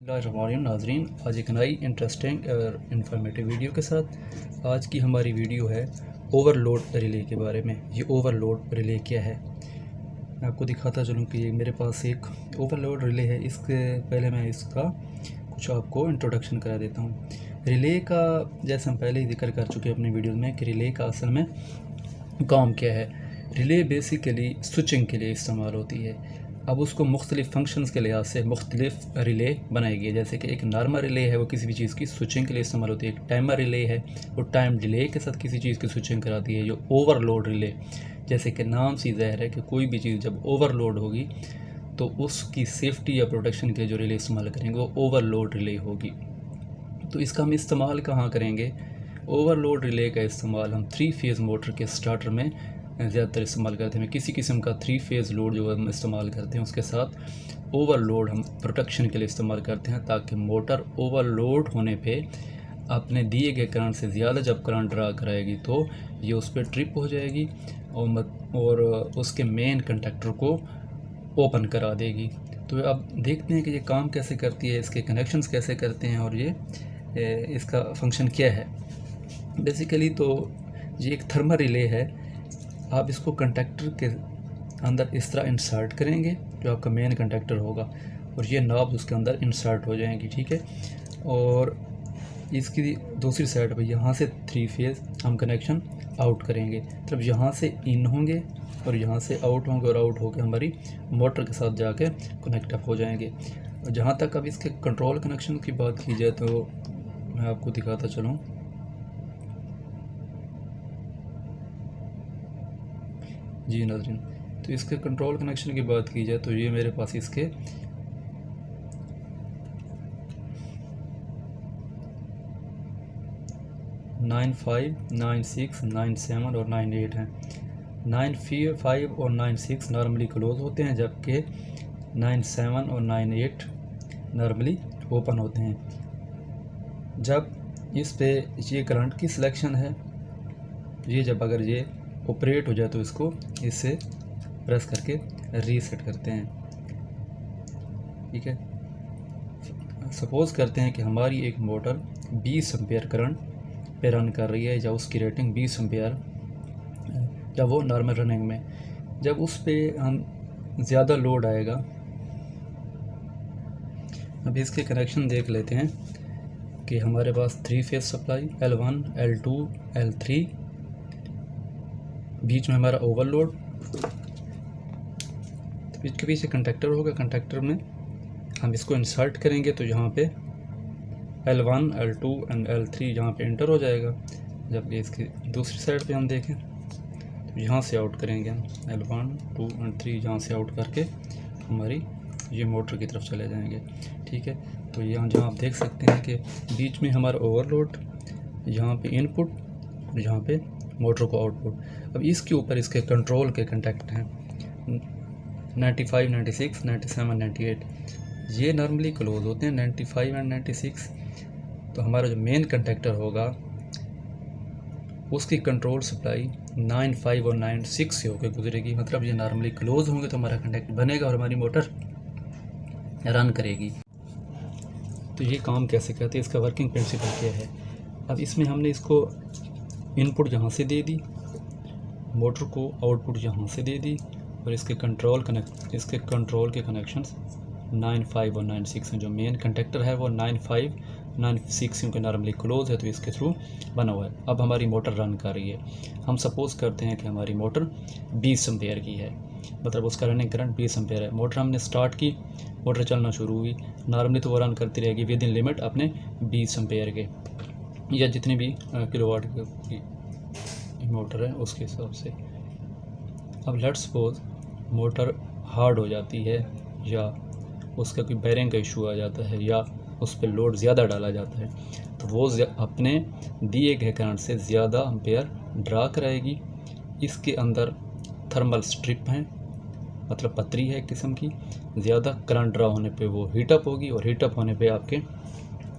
नाजरीन, आज एक नई इंटरेस्टिंग और इन्फॉर्मेटिव वीडियो के साथ। आज की हमारी वीडियो है ओवरलोड रिले के बारे में। ये ओवरलोड रिले क्या है, मैं आपको दिखाता चलूँ कि ये मेरे पास एक ओवरलोड रिले है। इसके पहले मैं इसका कुछ आपको इंट्रोडक्शन करा देता हूँ। रिले का जैसे हम पहले ही जिक्र कर चुके हैं अपनी वीडियो में कि रिले का असल में काम क्या है। रिले बेसिकली स्विचिंग के लिए इस्तेमाल होती है। अब उसको मुख्तलिफ़ फंक्शंस के लिहाज से मुख्तलिफ रिले बनाई गई है। जैसे कि एक नॉर्मल रिले है, वो किसी भी चीज़ की स्विचिंग के लिए इस्तेमाल होती है। एक टाइमर रिले है, वो टाइम डिले के साथ किसी चीज़ की स्विचिंग कराती है। जो ओवरलोड रिले, जैसे कि नाम से ज़ाहिर है कि कोई भी चीज़ जब ओवरलोड होगी तो उसकी सेफ्टी या प्रोटेक्शन के लिए जो रिले इस्तेमाल करेंगे वो ओवरलोड रिले होगी। तो इसका हम इस्तेमाल कहाँ करेंगे? ओवरलोड रिले का इस्तेमाल हम 3 फेज़ मोटर के स्टार्टर में ज़्यादातर इस्तेमाल करते हैं। किसी किस्म का 3 फेज़ लोड जो हम इस्तेमाल करते हैं उसके साथ ओवरलोड हम प्रोटेक्शन के लिए इस्तेमाल करते हैं, ताकि मोटर ओवरलोड होने पे अपने दिए गए करंट से ज़्यादा जब करंट ड्रा कराएगी तो ये उस पर ट्रिप हो जाएगी और उसके मेन कंडक्टर को ओपन करा देगी। तो अब देखते हैं कि ये काम कैसे करती है, इसके कनेक्शंस कैसे करते हैं और ये इसका फंक्शन क्या है। बेसिकली तो ये एक थर्मल रिले है। आप इसको कंडक्टर के अंदर इस तरह इंसर्ट करेंगे, जो आपका मेन कंडक्टर होगा, और ये नॉब उसके अंदर इंसर्ट हो जाएंगी, ठीक है। और इसकी दूसरी साइड पर यहाँ से 3 फेज़ हम कनेक्शन आउट करेंगे। तब यहाँ से इन होंगे और यहाँ से आउट होंगे और आउट होकर हमारी मोटर के साथ जाके कनेक्ट अप हो जाएंगे। और जहाँ तक अब इसके कंट्रोल कनेक्शन की बात की जाए तो मैं आपको दिखाता चलूँ। जी नाज़रीन, तो इसके कंट्रोल कनेक्शन की बात की जाए तो ये मेरे पास इसके 9, 5, 9, 6, 9, 7 और 9, 8 हैं। 9, 5 और 9, 6 नॉर्मली क्लोज होते हैं, जबकि 9, 7 और 9, 8 नॉर्मली ओपन होते हैं। जब इस पे ये करंट की सिलेक्शन है, ये जब अगर ये ऑपरेट हो जाए तो इसको इससे प्रेस करके रीसेट करते हैं, ठीक है। सपोज़ करते हैं कि हमारी एक मोटर 20 एम्पेयर करंट पे रन कर रही है, या उसकी रेटिंग 20 एम्पेयर, जब वो नॉर्मल रनिंग में, जब उस पे हम ज़्यादा लोड आएगा। अभी इसके कनेक्शन देख लेते हैं कि हमारे पास 3 phase supply L1, L2, L3, बीच में हमारा ओवरलोड, तो इसके पीछे कंडक्टर होगा। कंडक्टर में हम इसको इंसर्ट करेंगे तो यहाँ पे L1, L2 एंड L3 यहाँ पे इंटर हो जाएगा। जबकि इसकी दूसरी साइड पे हम देखें तो यहाँ से आउट करेंगे हम L1, 2 एंड 3, यहाँ से आउट करके हमारी ये मोटर की तरफ चले जाएंगे, ठीक है। तो यहाँ जहाँ आप देख सकते हैं कि बीच में हमारा ओवरलोड, यहाँ पे इनपुट और यहाँ पे मोटर को आउटपुट। अब इसके ऊपर इसके कंट्रोल के कंटेक्ट हैं 95, 96, 97, 98। ये नॉर्मली क्लोज होते हैं 95 एंड 96। तो हमारा जो मेन कंडक्टर होगा उसकी कंट्रोल सप्लाई 9, 5 और 9, 6 से होकर गुजरेगी। मतलब ये नॉर्मली क्लोज होंगे तो हमारा कंडक्टर बनेगा और हमारी मोटर रन करेगी। तो ये काम कैसे करते हैं, इसका वर्किंग प्रिंसिपल क्या है। अब इसमें हमने इसको इनपुट यहाँ से दे दी, मोटर को आउटपुट यहाँ से दे दी, और इसके कंट्रोल के कनेक्शंस 9, 5 और 9, 6 हैं। जो मेन कंडक्टर है वो 9, 5, 9, 6 क्योंकि नॉर्मली क्लोज है तो इसके थ्रू बना हुआ है। अब हमारी मोटर रन कर रही है। हम सपोज़ करते हैं कि हमारी मोटर 20 एम्पेयर की है, मतलब उसका रनिंग करंट 20 एम्पेयर है। मोटर हमने स्टार्ट की, मोटर चलना शुरू हुई। नॉर्मली तो वो रन करती रहेगी विद इन लिमिट अपने 20 एम्पेयर के, या जितनी भी किलोवाट की मोटर है उसके हिसाब से। अब लेट्स सपोज मोटर हार्ड हो जाती है, या उसका कोई बैरिंग का इशू आ जाता है, या उस पर लोड ज़्यादा डाला जाता है, तो वो अपने दिए गए करंट से ज़्यादा एम्पेयर ड्रा कराएगी। इसके अंदर थर्मल स्ट्रिप हैं, मतलब पतरी है एक किस्म की। ज़्यादा करंट ड्रा होने पे वो हीटअप होगी, और हीटअप होने पे आपके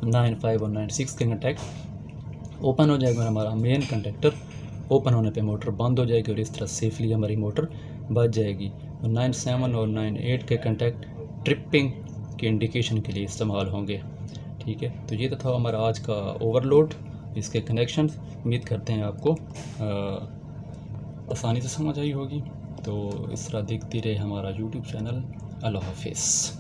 9, 5 और 9, 6 के कंटेक्ट ओपन हो जाएगा और हमारा मेन कंडक्टर ओपन होने पे मोटर बंद हो जाएगी, और इस तरह सेफली हमारी मोटर बच जाएगी। और 9, 7 और 9, 8 के कंटेक्ट ट्रिपिंग के इंडिकेशन के लिए इस्तेमाल होंगे। ठीक है, तो ये तो था हमारा आज का ओवरलोड, इसके कनेक्शंस। उम्मीद करते हैं आपको आसानी से समझ आई होगी। तो इस तरह देखते रहे हमारा यूट्यूब चैनल। अल्लाह हाफिज़।